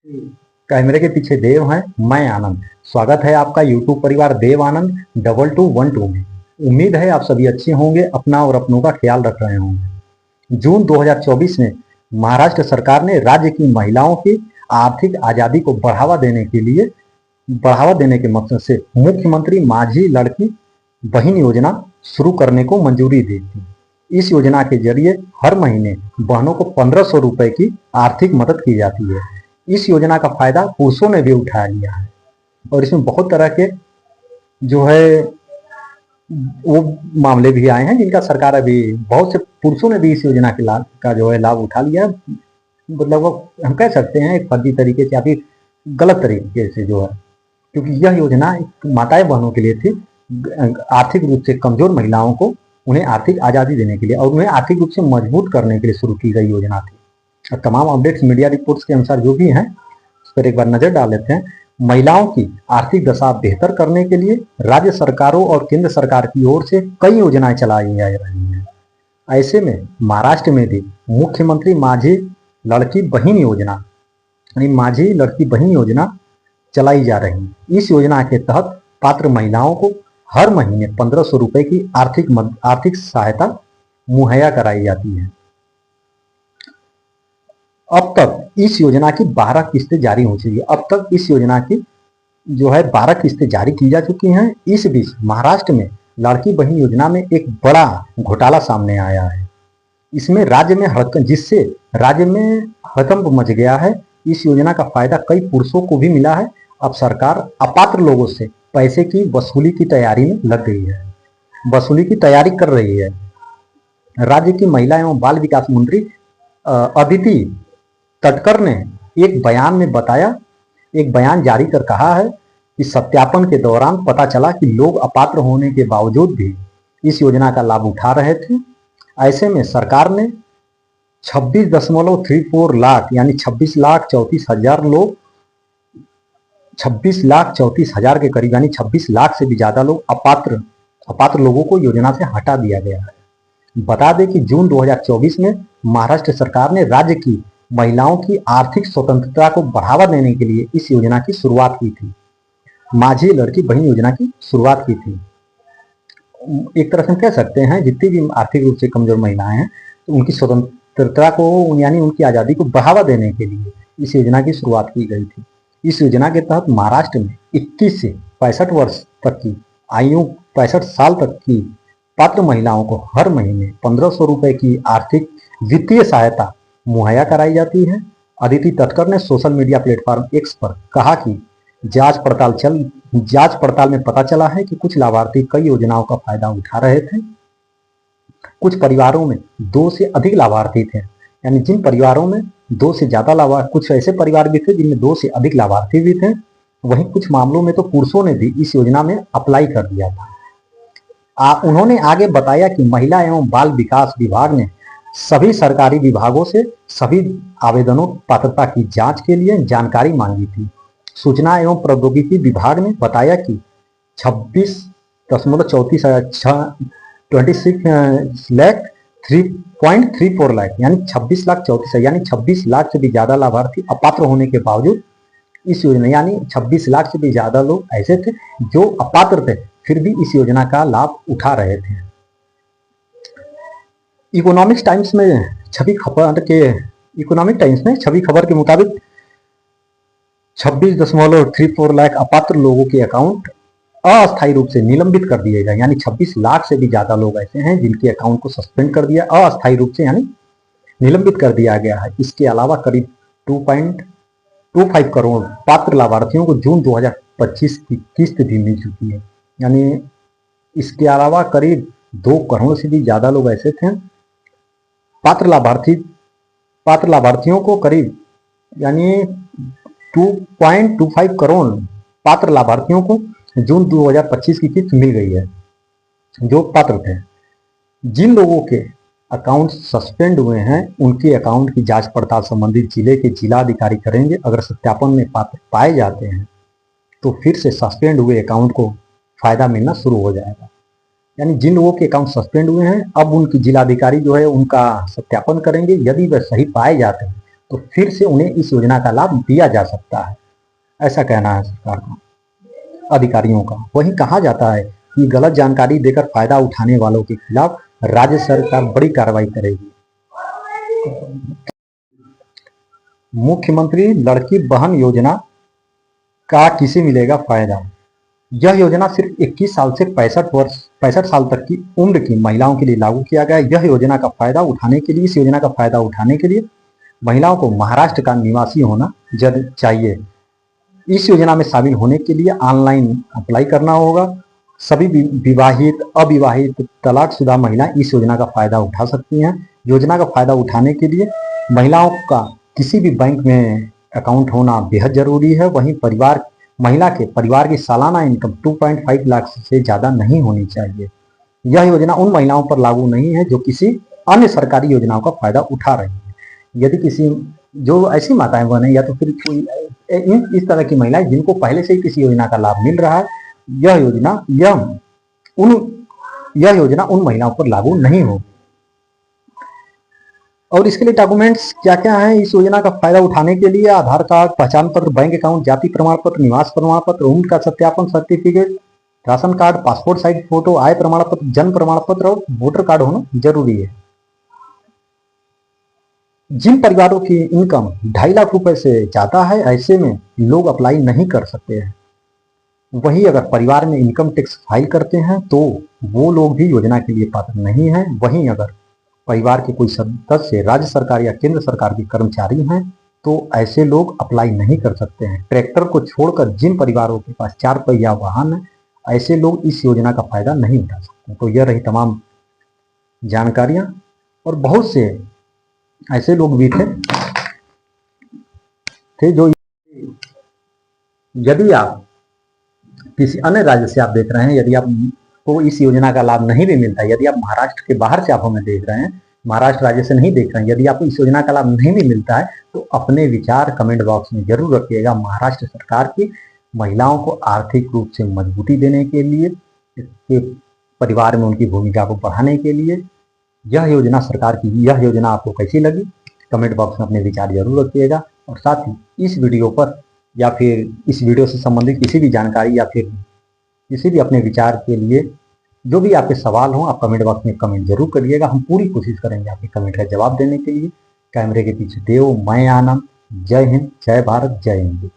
कैमरे के पीछे देव हैं, मैं आनंद। स्वागत है आपका यूट्यूब परिवार देव आनंद 2212 में। उम्मीद है आप सभी अच्छे होंगे, अपना और अपनों का ख्याल रख रहे होंगे। जून 2024 में महाराष्ट्र सरकार ने राज्य की महिलाओं की आर्थिक आजादी को बढ़ावा देने के मकसद से मुख्यमंत्री माझी लड़की बहन योजना शुरू करने को मंजूरी दी थी। इस योजना के जरिए हर महीने बहनों को 1500 रुपए की आर्थिक मदद की जाती है। इस योजना का फायदा पुरुषों ने भी उठा लिया है और इसमें बहुत तरह के जो है वो मामले भी आए हैं जिनका सरकार अभी बहुत से पुरुषों ने भी इस योजना के लाभ का जो है लाभ उठा लिया है। मतलब हम कह सकते हैं एक फर्जी तरीके से या फिर गलत तरीके से जो है, क्योंकि यह योजना माताएं बहनों के लिए थी, आर्थिक रूप से कमजोर महिलाओं को उन्हें आर्थिक आजादी देने के लिए और उन्हें आर्थिक रूप से मजबूत करने के लिए शुरू की गई योजना थी। और तमाम अपडेट्स मीडिया रिपोर्ट्स के अनुसार जो भी हैं उस पर एक बार नजर डाल लेते हैं। महिलाओं की आर्थिक दशा बेहतर करने के लिए राज्य सरकारों और केंद्र सरकार की ओर से कई योजनाएं चलाई जा रही हैं। ऐसे में महाराष्ट्र में भी मुख्यमंत्री माझी लड़की बहन योजना यानी माझी लड़की बहन योजना चलाई जा रही है। इस योजना के तहत पात्र महिलाओं को हर महीने 1500 रुपए की आर्थिक सहायता मुहैया कराई जाती है। अब तक इस योजना की 12 किस्तें जारी हो चुकी है। अब तक इस योजना की जो है 12 किस्तें जारी की जा चुकी हैं। इस बीच महाराष्ट्र में लड़की बहन योजना में एक बड़ा घोटाला सामने आया है। इसमें जिससे राज्य में हड़कंप मच गया है। इस योजना का फायदा कई पुरुषों को भी मिला है। अब सरकार अपात्र लोगों से पैसे की वसूली की तैयारी में लग गई है, वसूली की तैयारी कर रही है। राज्य की महिला एवं बाल विकास मंत्री अदिति तटकर ने एक बयान जारी कर कहा है कि सत्यापन के दौरान पता चला कि लोग अपात्र होने के बावजूद भी इस योजना का लाभ उठा रहे थे। ऐसे में सरकार ने 26.34 लाख यानी 26,34,000 लोग 26,34,000 के करीब यानी 26 लाख से भी ज्यादा लोग अपात्र लोगों को योजना से हटा दिया गया है। बता दें कि जून 2024 में महाराष्ट्र सरकार ने राज्य की महिलाओं की आर्थिक स्वतंत्रता को बढ़ावा देने के लिए इस योजना की शुरुआत की थी। माझी लड़की बहन योजना की शुरुआत की थी। एक तरह से हम कह सकते हैं जितनी भी आर्थिक रूप से कमजोर महिलाएं हैं तो उनकी स्वतंत्रता को यानी उनकी आजादी को बढ़ावा देने के लिए इस योजना की शुरुआत की गई थी। इस योजना के तहत महाराष्ट्र में 21 से 65 वर्ष तक की आयु 65 साल तक की पात्र महिलाओं को हर महीने 1500 रुपए की आर्थिक वित्तीय सहायता मुहैया कराई जाती है। अदिति तटकर ने सोशल मीडिया प्लेटफॉर्म एक्स पर कहा कि जांच पड़ताल में पता चला है कि कुछ लाभार्थी कई योजनाओं का फायदा उठा रहे थे। कुछ परिवारों में 2 से अधिक लाभार्थी थे, यानी जिन परिवारों में 2 से ज्यादा लाभार्थी, कुछ ऐसे परिवार भी थे जिनमें 2 से अधिक लाभार्थी भी थे। वहीं कुछ मामलों में तो पुरुषों ने भी इस योजना में अप्लाई कर दिया था। उन्होंने आगे बताया कि महिला एवं बाल विकास विभाग ने सभी सरकारी विभागों से सभी आवेदनों पात्रता की जांच के लिए जानकारी मांगी थी। सूचना एवं प्रौद्योगिकी विभाग ने बताया कि 26.34 लाख यानी 26,34,000 यानी 26 लाख से भी ज्यादा लाभार्थी अपात्र होने के बावजूद इस योजना यानी 26 लाख से भी ज्यादा लोग ऐसे थे जो अपात्र थे फिर भी इस योजना का लाभ उठा रहे थे। इकोनॉमिक टाइम्स में छवि खबर के मुताबिक 26.34 लाख अपात्र लोगों के अकाउंट अस्थायी रूप से निलंबित कर दिए गए, यानी 26 लाख से भी ज्यादा लोग ऐसे हैं जिनके अकाउंट को सस्पेंड कर दिया अस्थायी रूप से यानी निलंबित कर दिया गया है। इसके अलावा करीब 2.25 करोड़ पात्र लाभार्थियों को जून 2025 की किस्त भी मिल चुकी है, यानी इसके अलावा करीब 2 करोड़ से भी ज्यादा लोग ऐसे थे पात्र लाभार्थियों को करीब यानी 2.25 करोड़ पात्र लाभार्थियों को जून 2025 की किस्त मिल गई है जो पात्र थे। जिन लोगों के अकाउंट सस्पेंड हुए हैं उनके अकाउंट की जांच पड़ताल संबंधित जिले के जिलाधिकारी करेंगे। अगर सत्यापन में पात्र पाए जाते हैं तो फिर से सस्पेंड हुए अकाउंट को फायदा मिलना शुरू हो जाएगा। यानी जिन लोगों के अकाउंट सस्पेंड हुए हैं अब उनकी जिलाधिकारी जो है उनका सत्यापन करेंगे। यदि वह सही पाए जाते हैं तो फिर से उन्हें इस योजना का लाभ दिया जा सकता है, ऐसा कहना है सरकार का, अधिकारियों का। वहीं कहा जाता है कि गलत जानकारी देकर फायदा उठाने वालों के खिलाफ राज्य सरकार बड़ी कार्रवाई करेगी। मुख्यमंत्री लड़की बहन योजना का किसे मिलेगा फायदा? यह योजना सिर्फ 21 साल से 65 साल तक की उम्र की महिलाओं के लिए लागू किया गया है। इस योजना का फायदा उठाने के लिए महिलाओं को महाराष्ट्र का निवासी होना चाहिए। इस योजना में शामिल होने के लिए ऑनलाइन अप्लाई करना होगा। सभी विवाहित, अविवाहित, तलाकशुदा महिलाएं इस योजना का फायदा उठा सकती हैं। योजना का फायदा उठाने के लिए महिलाओं का किसी भी बैंक में अकाउंट होना बेहद जरूरी है। वहीं महिला के परिवार की सालाना इनकम 2.5 लाख से ज्यादा नहीं होनी चाहिए। यह योजना उन महिलाओं पर लागू नहीं है जो किसी अन्य सरकारी योजनाओं का फायदा उठा रही है। यदि किसी जो ऐसी माताएं बने या तो फिर कोई इस तरह की महिलाएं जिनको पहले से ही किसी योजना का लाभ मिल रहा है, यह योजना उन महिलाओं पर लागू नहीं होगी। और इसके लिए डॉक्यूमेंट्स क्या क्या हैं इस योजना का फायदा उठाने के लिए? आधार कार्ड, पहचान पत्र, बैंक अकाउंट, जाति प्रमाण पत्र, निवास प्रमाण पत्र, उम्र का सत्यापन certificate, ration card, passport size photo, आय प्रमाण पत्र, जन्म प्रमाण पत्र और वोटर कार्ड होना जरूरी है। जिन परिवारों की इनकम 2.5 लाख रुपए से ज्यादा है, ऐसे में लोग अप्लाई नहीं कर सकते हैं। वही अगर परिवार में इनकम टैक्स फाइल करते हैं तो वो लोग भी योजना के लिए पात्र नहीं है। वहीं अगर परिवार के कोई सदस्य राज्य सरकार या केंद्र सरकार के कर्मचारी हैं तो ऐसे लोग अप्लाई नहीं कर सकते हैं। ट्रैक्टर को छोड़कर जिन परिवारों के पास 4 पहिया वाहन है, ऐसे लोग इस योजना का फायदा नहीं उठा सकते। तो यह रही तमाम जानकारियां। और बहुत से ऐसे लोग भी थे जो, यदि आप किसी अन्य राज्य से आप देख रहे हैं, यदि आपको इस योजना का लाभ नहीं भी मिलता है, यदि आप महाराष्ट्र के बाहर से आप हमें देख रहे हैं, महाराष्ट्र राज्य से नहीं देख रहे हैं, यदि आपको इस योजना का लाभ नहीं भी मिलता है तो अपने विचार कमेंट बॉक्स में जरूर रखिएगा। महाराष्ट्र सरकार की महिलाओं को आर्थिक रूप से मजबूती देने के लिए, इसके परिवार में उनकी भूमिका को बढ़ाने के लिए यह योजना सरकार की यह योजना आपको कैसी लगी कमेंट बॉक्स में अपने विचार जरूर रखिएगा। और साथ ही इस वीडियो पर या फिर इस वीडियो से संबंधित किसी भी जानकारी या फिर किसी भी अपने विचार के लिए जो भी आपके सवाल हो, आप कमेंट बॉक्स में कमेंट जरूर करिएगा। हम पूरी कोशिश करेंगे आपके कमेंट का जवाब देने के लिए। कैमरे के पीछे देव, मैं आनंद। जय हिंद, जय भारत, जय हिंद।